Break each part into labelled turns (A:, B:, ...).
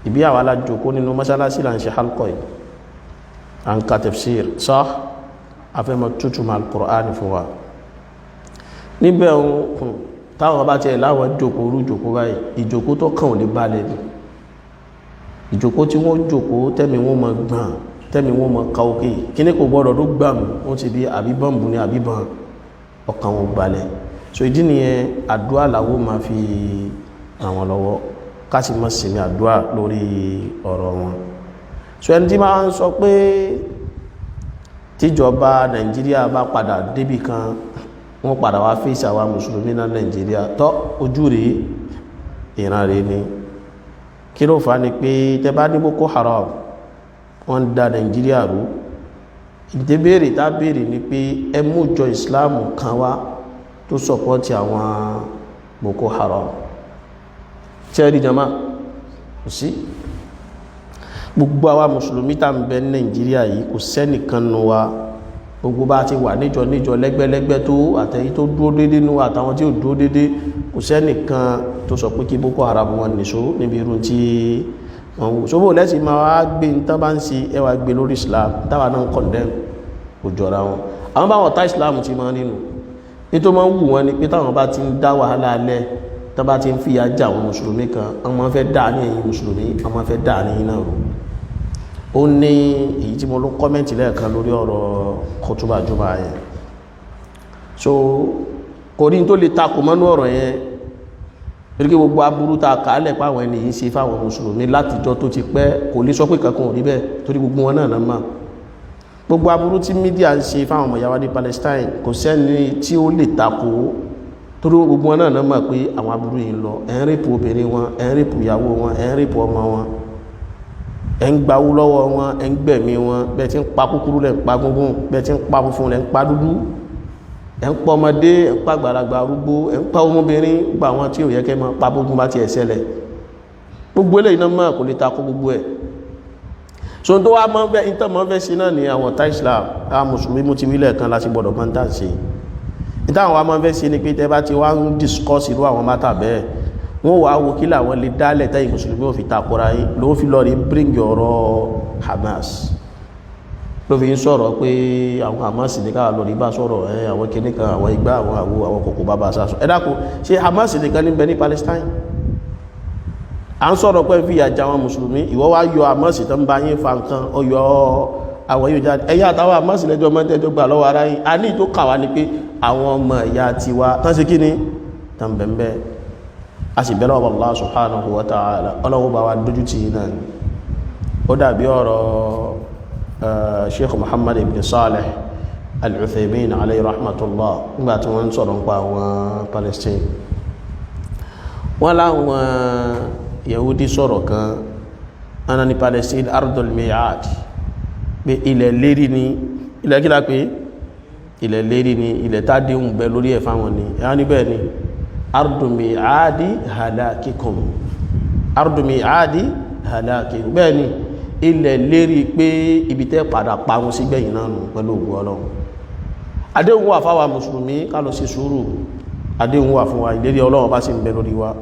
A: ìbí àwa la jókòó nínú mọ́sálásí là ń ṣe halqa yìí à ń ka tafsir sah afẹ́mọ̀ tútùmọ̀ al-Qur'an fún wa níbẹ̀ táwọn bá tiẹ̀ láwọn jókòó rú jókòó báyìí ìjókòó tó kàn ò lè balẹ̀ ni ìjókòó tí wọ́n jókòó tẹ́mi wọ́n mọ̀ gbọ̀n tẹ́mi wọ́n mọ̀ ká òkè kíní kò gbọ́dọ̀ ló gbà mú wọ́n ti bí àbíbọ̀n bú ní àbíbọ̀n ọkàn wọn balẹ̀ so ìdí nìyẹn àdúrà làwọ́ máa fi ràn wọ́n lọ́wọ́ káàsì mọ́ sí ní àdúrà lórí ọ̀rọ̀ wọn so ẹni tí máa ń sọ pé tíjọba Nàìjíríà bá padà débì kan wọ́n padà wá fèsì àwa mùsùlùmí náà Nàìjíríà tọ́ ojú rèé ìran rèé ni kí ló fà á ni pé tẹ́ bá ní Boko Haram wọ́n da Nàìjíríà rú ìdébèrè tá béèrè ni pé ẹ mú ìjọ ìsìláàmù kan wá tó sọpọ́tì àwọn Boko Haram tẹ́rì jama kò sí gbogbo àwa mùsùlùmí tá ń bẹ ní Nàìjíríà yìí kò sẹ́nìkan nù wa gbogbo bá ti wà níjọ lẹ́gbẹ́lẹ́gbẹ́ tó àtẹ̀yí tó dúró dédé nù àtàwọn tí ò dúró dédé kò sẹ́nìkan tó sọ pé kí Boko Haram wọn nìṣó níbi irú tí wọ́n wò sóbò lẹ́sì máa wá gbé ní tán bá ń ṣe ẹwà gbé lórí Islam táwa náà ń condemn kò jọra wọn àwọn báwọn tá Islam ti máa nínú nítorí wọ́n wù wọn ni pé táwọn bá ti ń dá wàhálà alẹ́ tán bá ti ń fìyà já àwọn mùsùlùmí kan àwọn fẹ́ dà ní ẹ̀yìn mùsùlùmí àwọn fẹ́ dà ní iná rò ó ní èyí tí mo ló kọ́mẹ́ntì lẹ́ẹ̀kan lórí ọ̀rọ̀ kọtúbà jọba yẹn so kò rí tó lè takò mọ́nú ọ̀rọ̀ yẹn torí gbogbo aburú ta kàálẹ̀ páwọn ẹni yìí ṣe fáwọn mùsùlùmí látijọ́ tó ti pẹ́ kò lè sọ pé kankan ò rí bẹ́ẹ̀ torí gbogbo wọn náà náà máa gbogbo aburú tí mídíà ń ṣe fáwọn ọmọ ìyá wa ní Palestine kò sẹ́ni tí ó lè takò torí gbogbo wọn náà náà máa pé àwọn aburú yìí ń lọ ẹ̀ ń rèpù obìnrin wọn ẹ̀ ń rèpù ìyàwó wọn ẹ̀ ń rèpù ọmọ wọn ẹ̀ ń gbawó lọ́wọ́ wọn ẹ̀ ń gbẹ̀mí wọn bẹ́ẹ̀ tí ń pa kúkúrú lẹ̀ ń pa gúngún bẹ́ẹ̀ tí ń pa funfun lẹ̀ ń pa dúdú ẹ̀ ń pa ọmọdé ẹ̀ ń pa àgbàlagbà arúgbó ẹ̀ ń pa ọmọbìnrin gba àwọn tí ò yẹ kẹ́ máa pa bógun bá ti ẹ̀ ṣẹlẹ̀ gbogbo eléyìí náà máa kò lè takò gbogbo ẹ̀ so tó wá mọ́ bẹ́ ìtàn mọ́ fẹ́ sí náà ni àwọn tá Islam àwọn mùsùlùmí mú ti wílẹ̀ kan láti gbọ́dọ̀ mọ́ tà sí ìtàn àwọn mọ́ fẹ́ sí ni pé tẹ́ bá ti wá ń discuss irú àwọn mátà bẹ́ẹ̀ wọ́n wá wo kí làwọn lè dálẹ̀ tẹ́yìn mùsùlùmí ò fi takora yìí ló fi lọ rí bring ọ̀rọ̀ Hamas ló fi ń sọ̀rọ̀ pé àwọn Hamas ní káwà lọ rí bá sọ̀rọ̀ àwọn kìnnì kan àwọn igbá àwọn àwo àwọn kòkò bàbá sásọ ẹ dákun ṣé Hamas nìkan ní bẹ ní Palestine à ń sọ̀rọ̀ pé fi àjà àwọn mùsùlùmí ìwọ́ wá yọ Hamas tó ń bá yín fa nǹkan ọyọ àwọn yóò jáde ẹ̀yà àtàwọn Hamas lẹ́jọ́ mọ́tẹ́jọ́ gbà lọ́wọ́ ara yín a ní tó kà wá ní pé àwọn ọmọ ìyá tiwa tán ṣe kí ni tán bẹ̀m̀bẹ̀ a sì bẹ̀rẹ̀ Allah subhanahu wa ta'ala ọlọ́wọ́ bá wa dójú ti náà ni ó dàbí ọ̀rọ̀ Sheikh Muhammad ibn Salih al-Uthaymin alayhi rahmatullah nígbà tí wọ́n ń sọ̀rọ̀ nípa àwọn Palestine wọ́n láwọn Yahudi sọ̀rọ̀ kan ana ní Palestine ardul mi'ad pé ilẹ̀ lérí ni ilẹ̀ kílá pé ilẹ̀ lérí ni ilẹ̀ tàdé ń bẹ lórí ẹ̀fà wọn ni ẹ̀yà níbẹ̀ ni ardul mi'adi halakikum ardul mi'adi halakikum bẹ́ẹ̀ ni ilẹ̀ lérí pé ibi tẹ́ padà parun sí gbẹ̀yìn náà nù pẹ̀lú ògùn Ọlọ́run adéhùn wà fáwà mùsùlùmí ká lọ sí sùúrù adéhùn wà fún wa ìlérí Ọlọ́run bá sì ń bẹ lórí wa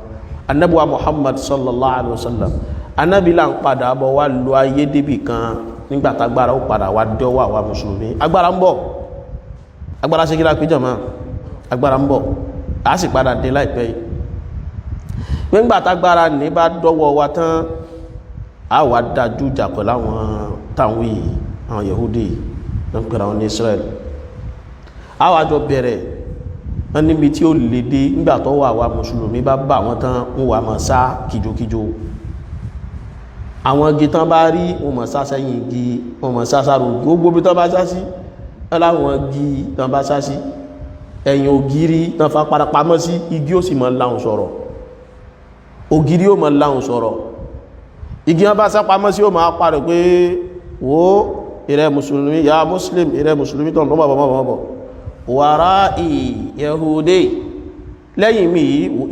A: annabuwa Muhammad sallallahu alaihi wasallam annabi la ń padà bọ̀ wá lo ayé débì kan nígbàtàgbára ó padà wá dọ́wọ́ àwa mùsùlùmí agbára ń bọ̀ agbára ṣe kíra péjọ máa agbára ń bọ̀ a sì padà dé láìpẹ́ yìí nígbàtàgbára ní bá dọ́wọ́ wa tán a wà dájú jà pẹ̀lú àwọn táwọn yìí àwọn Yahudi náà pẹ̀lú àwọn Israel a wà jọ bẹ̀rẹ̀ wọ́n níbi tí ó lè dé nígbàtọ́ wà wà mùsùlùmí bá bà wọ́n tán wọ́n wà mọ̀ sá kìjokìjo àwọn igi tán bá rí wọ́n mọ̀ sá sẹ́yìn igi wọ́n mọ̀ sá sára ògì gbogbo bí tán bá sá sí láwọn igi tán bá sá sí ẹ̀yìn ògiri tán fa parapamọ́ sí igi ó sì mọ̀ láhùn sọ̀rọ̀ ògiri ó mọ̀ láhùn sọ̀rọ̀ igi wọn bá sá pamọ́ sí ó máa parẹ̀ pé wo ìrẹ́ mùsùlùmí ya muslim ìrẹ́ mùsùlùmí tán lọ́bọ̀ wàrá ìyẹ̀húdé lẹ́yìn mi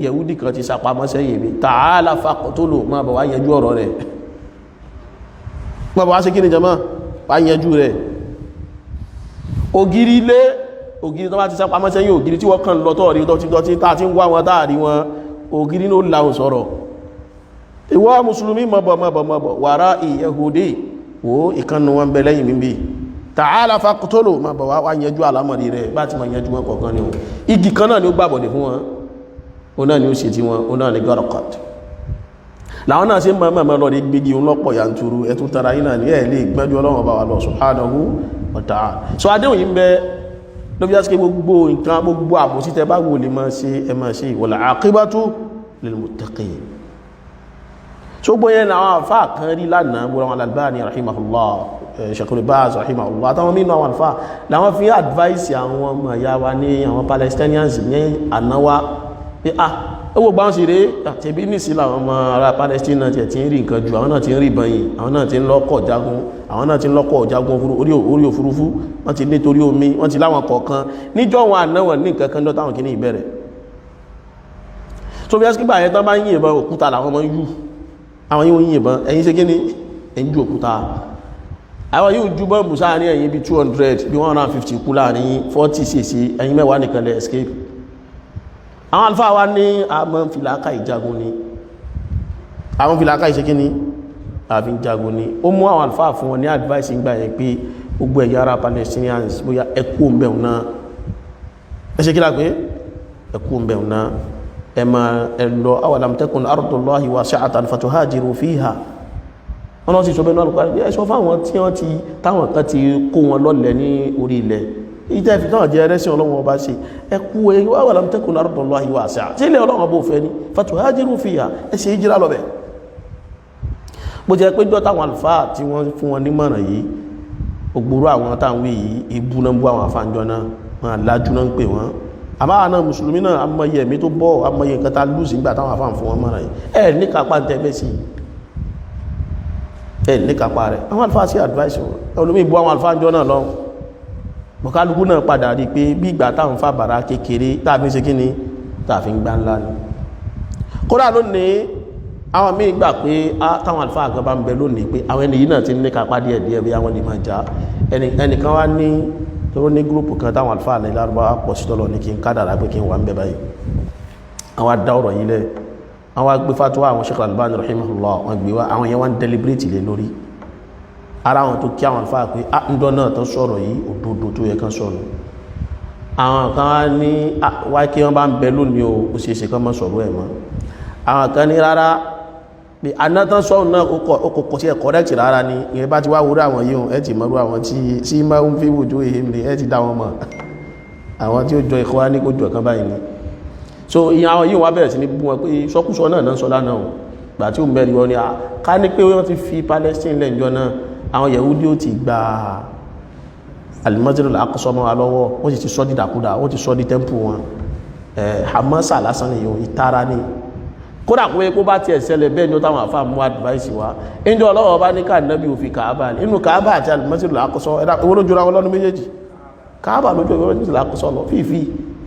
A: yẹ̀húdí kan ti sàpamọ́ sẹ́yìn mi ta'ala faqtulu máa bọ̀ wá yẹjú ọ̀rọ̀ rẹ̀ máa bọ̀ wá sí kí ni jama wá yẹjú rẹ̀ ògiri lé ògiri tó bá ti sàpamọ́ sẹ́yìn ògiri tí wọ́n kàn lọ tọ́ọ̀rí tọ́tí tá ti ń wá wọn táàrí wọn ògiri ló láhùn sọ̀rọ̀ ìwọ mùsùlùmí mọ̀bọ̀ wàrá ìyẹ̀hùdí wo ìkànnù wọn bẹ lẹ́yìn mímbí ta'ala faqtulu mọ̀bọ̀ wá yẹjú alámọ̀rí rẹ̀ bá ti ma yẹjú wọn kọ̀ọ̀kan ni wọn igi kan náà ni ó gbàbọ̀dẹ̀ fún wọn ó náà ni ó ṣe tí wọn ó náà ni gọ́rọ̀kọ̀t láwọn náà ṣe mọ̀ lọ rí gbígi lọ́pọ̀ yanturu ẹtún tara yìí náà ní ẹ̀ lè gbẹ́jú ọlọ́run ọba wa lọ subhanahu wa ta'ala so adéhùn yìí ń bẹ ló fi já sí pé gbogbo nǹkan gbogbo àbòsí tẹ bá wò lè máa ṣe ẹ máa ṣe wal aqibatu lil muttaqin ṣógbó yẹn àwọn àfáà kan rí lánàá gbọ́nà Al-Albani rahimahullah Sheikhul Baz rahimahullah àtàwọn mínú àwọn àfáà láwọn fi advice àwọn ọmọ ìyá wa ní àwọn Palestinians ní ànáwá pé owó gbáhùn sí rẹ̀ tẹ̀bí nìsí làwọn ọmọ ará Palestine náà ti ń rí nǹkan jù àwọn náà ti ń rí ìbọn yìí àwọn náà ti ń lọ́kọ̀ jagun àwọn náà ti ń lọ́kọ̀ jagun orí òfurufú wọ́n ti ní torí omi wọ́n ti láwọn kọ̀ọ̀kan níjọ́ wọn ànáwọ̀ ní nǹkan kan jọ táwọn kìíní ìbẹ̀rẹ̀ so bí ẹ́sìkí bá yẹn tán bá ń yìnbọn òkúta làwọn ọmọ yú àwọn yíò yìnbọn ẹ̀yin ṣe gíní ẹ̀yin jù òkúta àwọn yíò jú bọ́ọ̀bù sáàrin ẹ̀yin bí 200 bí 150 kú láàrin 40 cc ẹ̀yin mẹ́wàá nìkan lẹ escape àwọn alfáà wá ní àwọn fìlàkà ìjagun ni àwọn fìlàkà ìṣe gíní àfi ìjagun ni ó mú àwọn alfáà fún wọn ní advice ń gbà yẹn pé gbogbo ẹ̀yà ara Palestinians bóyá ẹkú mbẹ̀un náà ẹ ṣe kí lápé ẹkú mbẹ̀un náà ẹmà ẹlọ awalam takun ardullahi wasi'atan fatuhajiru fiha wọ́n ti sọ bẹ́ẹ̀ náà lùkwárí ẹ̀ṣọ́ fáwọn tí wọ́n ti táwọn kan ti kó wọn lọ́lẹ̀ ní orí ilẹ̀ ìjẹ́ ìfi náà jẹ́ ẹrẹ́sìn ọlọ́wọ́n ọba ṣe ẹkú awalam takun ardullahi wasi'a tí ilẹ̀ ọlọ́wọ́n bó fẹ́ ní fatuhajiru fiha ẹ̀ṣẹ̀ ìjírá lọ́bẹ̀ bó jẹ́ pé jọ táwọn àlùfáà tí wọ́n fún wọn nímọ̀ràn yìí ògbóró àwọn táwọn yìí ibú náà bú àwọn àfáàjọ náà wọn àlájú náà ń pè wọ́n àmáà náà mùsùlùmí náà amọ̀yẹ ẹ̀mí tó bọ́ amọ̀yẹ nǹkan tá lùsì nígbà táwọn àfáà fún wọn mọ́ra yìí ẹ̀ ní kápá tẹ́fẹ́ sí ẹ̀ ní kápá rẹ̀ àwọn àlùfáà sí advice wọn olómi ìbú àwọn àlùfáà jọ náà lọ bọ̀kálukú náà padà rí pé bí ìgbà táwọn fà bàrà kékeré tàbí ṣe kíni tàbí ń gbá ńlá ni kódà lónìí àwọn míì gbà pé táwọn àlùfáà gan bá ń bẹ lónìí pé àwọn ẹni yìí náà ti ní kápá díẹ̀ díẹ̀ bí àwọn lè máa já ẹnìkan wá ní tó ní gúrùpù kan táwọn alfáà ní Lárúbáwá pọ̀ sí tọ́lọ ní kí n kádàrá pé kí n wà ń bẹ báyìí àwọn adá ọ̀rọ̀ yìí lẹ̀ àwọn agbé fatuwa àwọn Sheikh Al-Albani rahimahullah wọn gbé wá àwọn yẹn wá ń deliberate lé lórí ara wọn tó kí àwọn alfáà pé ǹdọ́ náà tó sọ̀rọ̀ yìí òdodo tó yẹ kan sọ̀rọ̀ àwọn kan wá ní wá kí wọ́n bá ń bẹ lónìí ó ṣe é ṣe kán mọ́ sọ̀rọ̀ ẹ̀ mọ́ àwọn kan ní rárá pé anátán sọ́run náà ó kò sí ẹ̀ correct rárá ní ìyẹn bá ti wá wúrú àwọn yíò ẹ ti mọ́rú àwọn tí sí máa ń fi wòjú èhìm ní ẹ ti dá wọn mọ̀ àwọn tí ó jọ ìkọ́ wá ní kó jọ kan báyìí ni so ìyẹn àwọn yíò wá bẹ̀rẹ̀ sí ní bú wọn pé sọkúsọ náà náà sọ lánàá gbà tí ó mẹ́rin wọn ni ká ní pé wọ́n ti fi Palestine lẹ́njọ́ náà àwọn Yahudi ó ti gba Al-Masjid al-Aqsa mọ́ wa lọ́wọ́ wọ́n sì ti sọ́ di dàkúdà wọ́n ti sọ́ di temple wọn Hamasa lásán ni yóò ìtara ni kódà kó yẹ kó bá tiẹ̀ ṣẹlẹ̀ bẹ́ẹ̀ ni ó táwọn àfáà mú advice wa ẹjọ́ ọlọ́wọ́ bá ní ká nábì òfin Kaaba inú Kaaba àti Al-Masjid al-Aqsa ẹ̀dá owó ló jọra wọn lọ́nu méjèèjì Kaaba lójú ọjọ́ Al-Masjid al-Aqsa lọ fífi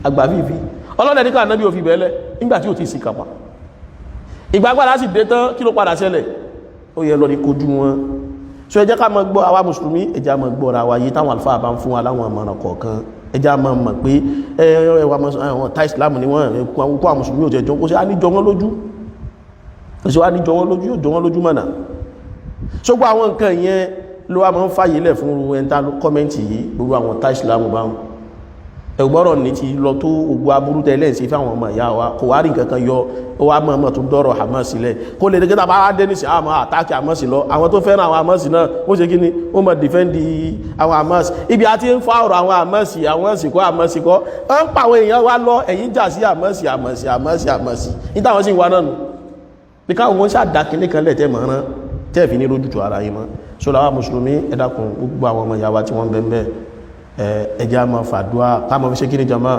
A: àgbà fífi ọlọ́dẹ ní ká nábì òfin bẹ́ẹ̀lẹ̀ nígbà tí ò ti sì kàpá ìgbàgbára sì dé tán kí ló padà ṣẹlẹ̀ ó yẹ lọ ní kojú wọn so ẹ jẹ́ ká máa gbọ́ àwa mùsùlùmí ẹ jẹ́ á máa gbọ́ ra wa yìí táwọn àlùfáà bá ń fún wa láwọn àmọ̀ràn kọ̀ọ̀kan ẹjá máa mọ̀ pé ẹwà tá ìsìlámù ní wọ́n kó àwọn mùsùlùmí ò jẹjọ kó sí àníjọ wọn lójú ẹ̀sọ́ àníjọ wọn lójú yóò jọ wọn lójú mọ̀nà ṣógbó àwọn nǹkan yẹn ló wá máa ń fàyè lẹ̀ fún ẹntà kọ́mẹ́ntì yìí gbogbo àwọn tá ìsìlámù báwọn ẹgbọ́rọ̀ ní ti lọ tó ogun aburú tẹ́lẹ̀ sí fáwọn ọmọ ìyá wa kò wá rí nǹkan kan yọ ó wá mọ̀ tó dọ́rọ̀ Hamas sílẹ̀ kó lè dẹ́gẹ́ta bá dé ní sí àwọn àtàkì Hamas lọ àwọn tó fẹ́ràn àwọn Hamas náà ó ṣe kí ni ó mọ̀ dìfẹ́ndì àwọn Hamas ibi àti ń fa ọ̀rọ̀ àwọn Hamas kọ́ Hamas kọ́ ó ń pa àwọn èèyàn wá lọ ẹ̀yìn jà sí Hamas ní táwọn sì wá náà nù ní káwọn wọn ṣàdákì nìkan lẹ̀ tẹ́ mọ̀ràn tẹ́ fi ní lójútù ara yìí mọ́ sọlá mùsùlùmí ẹ dákun gbogbo àwọn ọmọ ìyá wa tí wọ́n bẹ́ẹ̀ ẹjá ma fàdúwà káàmà fi ṣe kí ní jọmọ́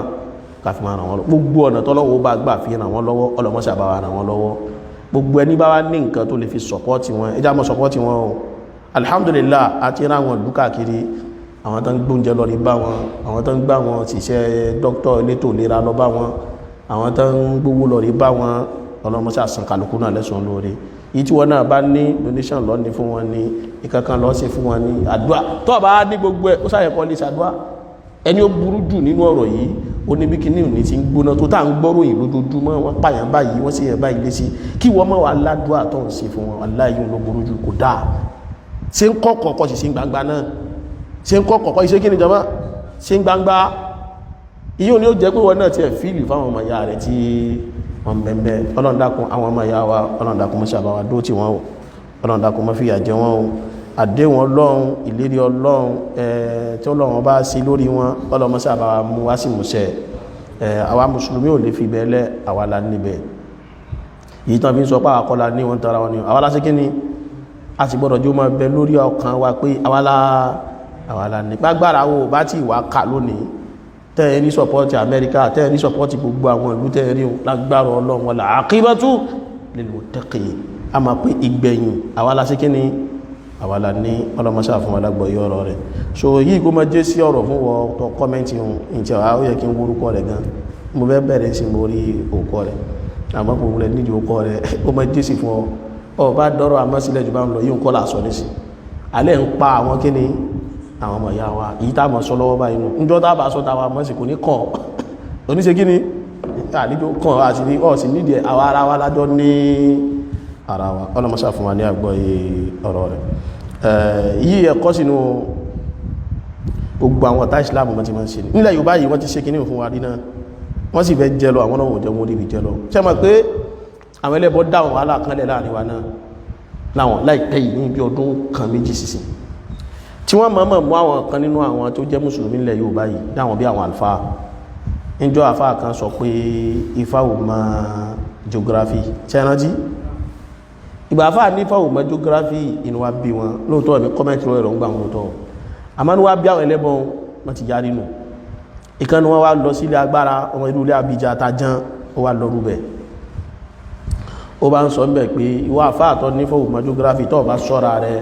A: káfí ma ràn wọ́n lọ́wọ́ gbogbo ọ̀nà tọ́lọ́wọ́ bá gbà fi ràn wọ́n lọ́wọ́ ọlọ́mọ́sà bá ràn wọ́n lọ́wọ́ gbogbo ẹni bá wá ní nǹkan tó lè fi sọpọ́tì wọn ẹjá mọ́ sọpọ́tì wọn o alhamdulillah àti ra wọn ìlú káàkiri àwọn tó ń gbóúnjẹ lọ rí bá wọn àwọn tó ń gbá wọn ṣiṣẹ́ dókítà elétò ìlera lọ bá wọn àwọn tó ń gbówó lọ rí bá wọn ọlọ́mọ́sà san kálukú náà lẹ́sùn lórí yìí tí wọ́n náà bá ní donation lọ ní fún wọn ní ìkankan lọ sí fún wọn ní àdúrà tó bá ní gbogbo ẹ̀ ó sáyẹ̀kọ́ lè ṣàdúrà ẹni ó burú jù nínú ọ̀rọ̀ yìí ó ní bí kíní òní ti ń gbóná tó tá ń gbọ́ròyìn lójoojúmọ́ wọ́n pààyàn báyìí wọ́n sì yẹn báyìí lé sí kí wọ́n mọ̀ wá ládùúgbà tó ń ṣe fún wọn aláìyún ló burú jù kò dáa ṣe ń kọ́ kọ̀ọ̀kọ́ sì ṣe ń gbangba náà ṣe ń kọ́ kọ̀ọ̀kọ́ iṣẹ́ kí ni jọmọ́ ṣe ń gbangba iye òní ó jẹ́ pé wọn náà ti ẹ̀ fíìlì fáwọn ọmọ ìyá rẹ̀ tí wọ́n bẹ̀m̀bẹ̀ Ọlọ́run dákun àwọn ọmọ ìyá wa Ọlọ́run dákun mọ́ ṣàbáwá dó tí wọ́n o Ọlọ́run dákun mọ́ fìyà jẹ wọ́n o àdéhùn Ọlọ́run ìlérí Ọlọ́run tí Ọlọ́run bá sí lórí wọn Ọlọ́run mọ́ ṣàbáwá mú wá sí múṣẹ àwa mùsùlùmí ò lè fi bẹ́ẹ̀lẹ̀ àwa la níbẹ̀ yìí tán fi ń sọ pé àkọlà ní wọn tara wọn ni àwa la sí kí ni a sì gbọ́dọ̀ jó máa bẹ lórí ọkàn wa pé àwa la ní gbágbára wo bá ti wà kà lónìí tẹ́ẹ̀ ní sọpọ́tì Amẹ́ríkà tẹ́ẹ̀ ní sọpọ́tì gbogbo àwọn ìlú tẹ́ẹ̀ rí lágbára Ọlọ́run wal aqibatu lil muttaqin a máa pé ìgbẹ̀yìn àwa la sí kí ni àwa la ní ọlọ́mọṣà fún alágbọ̀ yí ọ̀rọ̀ rẹ̀ so yìí kó máa jẹ́ sí ọ̀rọ̀ fún wọ tó kọ́mẹ́ntì ohun ìtì àwọn ó yẹ kí n wórúkọ rẹ̀ gan mo fẹ́ bẹ̀rẹ̀ sí mo rí òkọ rẹ̀ àmọ́ kò wúlẹ̀ nídìí òkọ rẹ̀ ó máa jẹ́ sí fún ọ bá dọ́rọ̀ àmọ́sílẹ̀ jù bá ń lọ yìí ń kọ́ làásọ ní sí alẹ́ ń pa àwọn kí ni àwọn ọmọ ìyá wa èyí tá mọ̀ sọ lọ́wọ́ báyìí nù níjọ́ tá bá sọ táwa mọ́ sí kò ní kàn oníṣe kí ni àlejò kàn àti ní ọ̀sì nídìí àwa ara wa lájọ́ ní ara wa ọlọ́mọṣà fún wa ní àgbọ̀ ọ̀rọ̀ rẹ̀ yìí ẹ̀kọ́ sínú gbogbo àwọn ọ̀tá ìsìláàmù wọn ti máa ń ṣe nílẹ̀ Yorùbá yìí wọ́n ti ṣe kíní fún wa rí náà wọ́n sì fẹ́ jẹ lọ àwọn náà wọ́n jẹ wọ́n rí ibi jẹ lọ ṣe mọ̀ pé àwọn ẹlẹ́bọ dáwọn wàhálà kan lẹ̀ láàrin wa náà láwọn láìpẹ́ yìí ní bí ọdún kan méjì sísìn tí wọ́n mọ̀ mú àwọn kan nínú àwọn tó jẹ́ mùsùlùmí nílẹ̀ Yorùbá yìí dáwọn bí àwọn àlùfáà níjọ́ àfáà kan sọ pé Ifá ò mọ geography ṣẹ́rántí ìgbà àfáà ní Ifá ò mọ geography inú wa bí wọn lóòótọ́ ẹ̀mí kọ́mẹ́ntì lọ́wọ́ ẹ̀rọ ń gbà wọn lóòótọ́ àmọ́ ní wá bí àwọn ẹlẹ́bọn wọn ti yarí nù ìkànnì wọn wá lọ sílé agbára ọmọ ìlú ilé Abidjan àtàján ó wá lọ rúbẹ̀ ó bá ń sọ ń bẹ̀ pé ìwọ àfáà tó ní Ifá ò mọ geography tó bá sọ́ra rẹ̀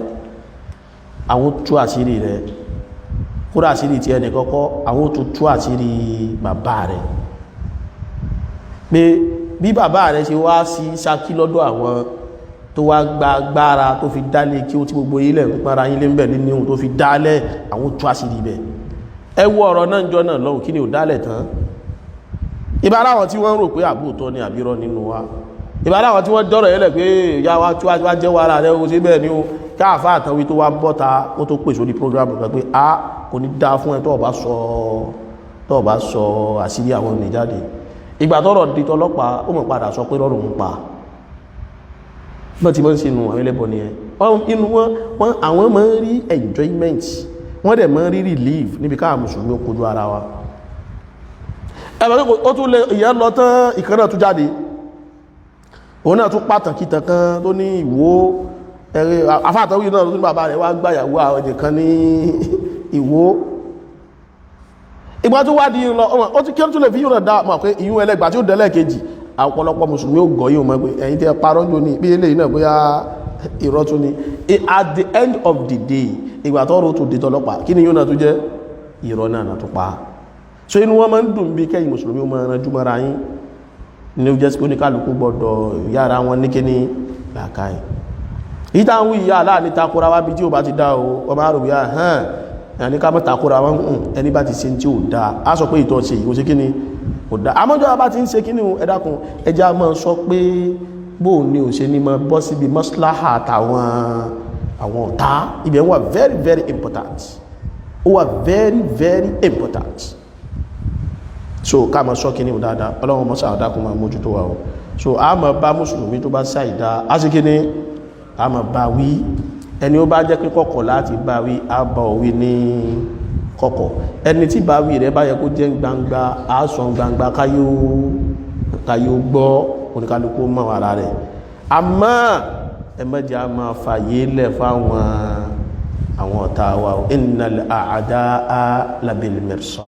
A: àwọn tú àṣírí rẹ̀ kúrò àṣírí ti ẹni kọ́kọ́ àwọn tó tú àṣírí bàbá rẹ̀ pé bí bàbá rẹ̀ ṣe wá sí Ṣakí lọ́dọ̀ àwọn tó wá gbára tó fi dálé kí ó tí gbogbo ilẹ̀ pípára yín lé ń bẹ̀ nínú ohun tó fi dálẹ̀ àwọn tú àṣírí bẹ̀ ẹ wo ọ̀rọ̀ náà jọ náà lọ́hùn kí ni ò dálẹ̀ tán ìbára àwọn tí wọ́n rò pé àbúòtọ́ ni àbírọ́ nínú wa ìbára àwọn tí wọ́n dọ́rọ̀ yẹ́lẹ̀ pé ìyá wa tí wá jẹ́ wàrà rẹ̀ ó sí bẹ́ẹ̀ ni ó káàfà àtàwí tó wá bọ́ta ó tó pèsè orí program kan pé a kò ní dá fún ẹ tó bá sọ àṣírí àwọn ènìyàn jáde ìgbà tọ́rọ̀ di tọlọ́pàá ó mọ̀ padà sọ pé rọrùn ń pa bọ́n ti mọ́ sí inú àwọn ẹlẹ́bọ ni ẹ inú wọn àwọn máa ń rí enjoyment wọ́n dẹ̀ máa ń rí relief níbi káà mùsùlùmí ó kojú ara wa ẹ̀bẹ̀ ó tún lè ìyẹn lọ tán ìkan náà tún jáde òun náà tún pàtàkì tàn tó ní Ìwó ẹ̀rẹ́ afáàtàwí náà tó ní bàbá rẹ̀ wá gbáyàwó àwọn ẹ̀dẹ̀kan ní Ìwó ìgbà tó wá di lọ ó ti kí ó tún lè fi yíò náà dá mọ̀ pé ìyún ẹlẹ́gbà tí ó dẹ̀lẹ́ kejì ọ̀pọ̀lọpọ̀ mùsùlùmí ó gọ̀ yíò mọ́ pé ẹ̀yin tẹ́ parọ́ jò ní bí eléyìí náà bóyá irọ́ tún ni at the end of the day ìgbà tó rò tó dé tọlọ́pàá kí ni yóò náà tó jẹ́ irọ́ náà tó pa so inú wọn máa ń dùn bí kẹ́yìn mùsùlùmí ó máa ranjú mọ́ra yín ní ó jẹ́ sí oníkálukú gbọ́dọ̀ yára wọn ní kíní làákàyè ìtàwọn ìyá aláàní takora wá bí tí ó bá ti dá o ọmọ àrùbí àhán ẹni ká mọ́ takora wọn ẹni bá ti ṣe tí ó dá a sọ pé ìtọ́ ṣe ìwò ṣe kíní kò dá àmọ́jọ́ bá ti ń ṣe kíní ẹ dákun ẹjá mọ́ sọ pé bóò ní ò ṣe ní mọ́ bọ́ síbi mọ́síláhà àtàwọn ọ̀tá ibẹ̀ wà very very important ó wà very very important so ká mọ́ sọ kíní dáadáa ọlọ́run mọ́ sáà dákun máa mójútó wa o so a mọ̀ bá mùsùlùmí tó bá ṣàìdá á sì kíní a mọ̀ bá wí ẹni ó bá jẹ́ pé kọ̀kọ̀ láti bá wí a bá òwí ní kọ̀kọ̀ ẹni tí bá wí rẹ̀ bá yẹ kó jẹ́ gbangba a sọ gbangba káyó gbọ́ oníkálukú mọ̀ ara rẹ̀ àmọ́ ẹmẹ́jẹ́ a máa fàyè lẹ̀ fáwọn ọ̀tá wa innal a'da'a labil mirsad